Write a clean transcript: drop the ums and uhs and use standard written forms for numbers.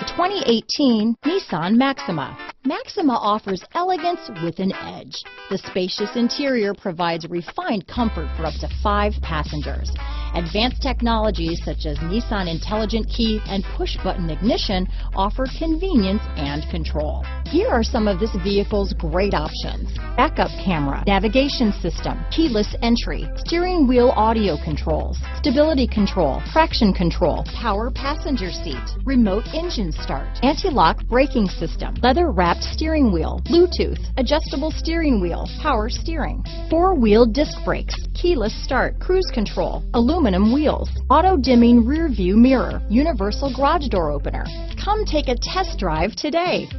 2018 Nissan Maxima. Maxima offers elegance with an edge. The spacious interior provides refined comfort for up to 5 passengers. Advanced technologies such as Nissan Intelligent Key and push-button ignition offer convenience and control. Here are some of this vehicle's great options: backup camera, navigation system, keyless entry, steering wheel audio controls, stability control, traction control, power passenger seat, remote engine start, anti-lock braking system, leather-wrapped steering wheel, Bluetooth, adjustable steering wheel, power steering, 4-wheel disc brakes, keyless start, cruise control, aluminum wheels, auto-dimming rear view mirror, universal garage door opener. Come take a test drive today.